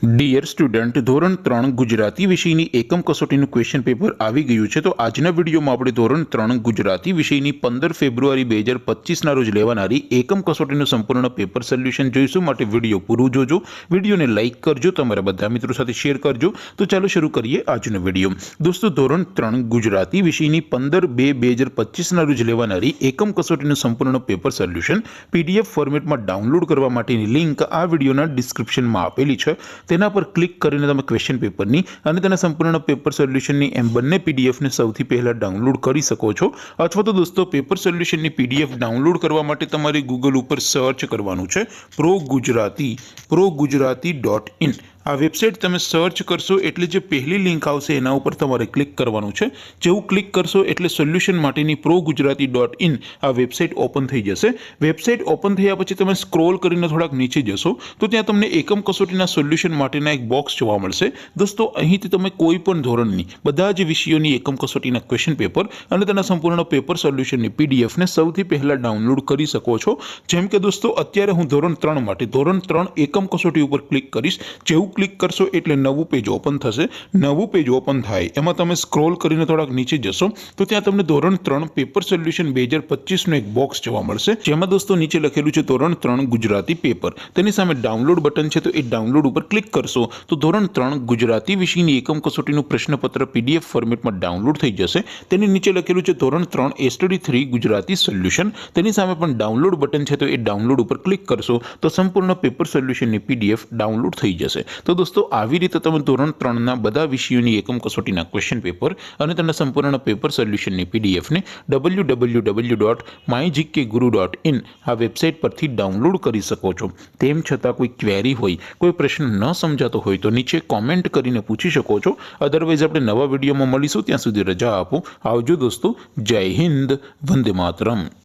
Dear student, ધોરણ 3 ગુજરાતી વિષયની એકમ કસોટીનું ક્વેશ્ચન પેપર આવી ગયું છે। તો આજના વિડીયોમાં આપણે ધોરણ 3 ગુજરાતી વિષયની 15 ફેબ્રુઆરી 2025ના રોજ લેવાનારી એકમ કસોટીનું સંપૂર્ણ પેપર સોલ્યુશન જોઈશું। માટે વિડીયો પૂરું જોજો, વિડીયોને લાઇક કરજો, તમારા બધા મિત્રો સાથે શેર કરજો। તો ચાલો શરૂ કરીએ આજનો વિડીયો। દોસ્તો, ધોરણ 3 ગુજરાતી વિષયની 15/2/2025ના રોજ લેવાનારી એકમ કસોટીનું સંપૂર્ણ પેપર સોલ્યુશન પીડીએફ ફોર્મેટમાં ડાઉનલોડ કરવા માટેની લિંક આ વિડીયોના ડિસ્ક્રિપ્શનમાં આપેલી છે। તેના પર ક્લિક કરીને તમે ક્વેશ્ચન પેપરની અને તેના સંપૂર્ણ પેપર સોલ્યુશનની એમ બંને પીડીએફને સૌથી પહેલા ડાઉનલોડ કરી શકો છો। અથવા તો દોસ્તો, પેપર સોલ્યુશનની પીડીએફ ડાઉનલોડ કરવા માટે તમારે ગૂગલ ઉપર સર્ચ કરવાનું છે progujarati.in। આ વેબસાઇટ તમે સર્ચ કરશો એટલે જે પહેલી લિંક આવશે એના ઉપર તમારે ક્લિક કરવાનું છે। જેવું ક્લિક કરશો એટલે સોલ્યુશન માટેની progujarati.in આ વેબસાઇટ ઓપન થઈ જશે। વેબસાઇટ ઓપન થયા પછી તમે સ્ક્રોલ કરીને થોડાક નીચે જશો તો ત્યાં તમને એકમ કસોટીના સોલ્યુશન માટેના એક બોક્સ જોવા મળશે। દોસ્તો, અહીંથી તમે કોઈ પણ ધોરણની બધા જ વિષયોની એકમ કસોટીના ક્વેશ્ચન પેપર અને તેના સંપૂર્ણ પેપર સોલ્યુશનની પીડીએફને સૌથી પહેલા ડાઉનલોડ કરી શકો છો। જેમ કે દોસ્તો, અત્યારે હું ધોરણ 3 માટે ધોરણ 3 એકમ કસોટી ઉપર ક્લિક કરીશ। જેવું ક્લિક કરશો એટલે નવું પેજ ઓપન થશે। નવું પેજ ઓપન થાય એમાં તમે સ્ક્રોલ કરીને થોડાક નીચે જશો તો ત્યાં તમને ધોરણ 3 પેપર સોલ્યુશન 2025નું એક બોક્સ જોવા મળશે, જેમાં દોસ્તો નીચે લખેલું છે ધોરણ 3 ગુજરાતી પેપર। તેની સામે ડાઉનલોડ બટન છે, તો એ ડાઉનલોડ ઉપર ક્લિક કરશો તો ધોરણ 3 ગુજરાતી વિષયની એકમ કસોટીનું પ્રશ્નપત્ર પીડીએફ ફોર્મેટમાં ડાઉનલોડ થઈ જશે। તેની નીચે લખેલું છે ધોરણ 3 એસટીડી 3 ગુજરાતી સોલ્યુશન। તેની સામે પણ ડાઉનલોડ બટન છે, તો એ ડાઉનલોડ ઉપર ક્લિક કરશો તો સંપૂર્ણ પેપર સોલ્યુશનની પીડીએફ ડાઉનલોડ થઈ જશે। તો દોસ્તો, આવી રીતે તમે ધોરણ 3ના બધા વિષયોની એકમ કસોટીના ક્વેશ્ચન પેપર અને તેના સંપૂર્ણ પેપર સોલ્યુશનની પીડીએફને www.mygkguru.in આ વેબસાઇટ પરથી ડાઉનલોડ કરી શકો છો। તેમ છતાં કોઈ ક્વેરી હોય, કોઈ પ્રશ્ન ન સમજાતો હોય તો નીચે કોમેન્ટ કરીને પૂછી શકો છો। અધરવાઇઝ આપણે નવા વિડીયોમાં મળીશું, ત્યાં સુધી રજા આપો। આવજો દોસ્તો, જય હિન્દ, વંદે માતરમ।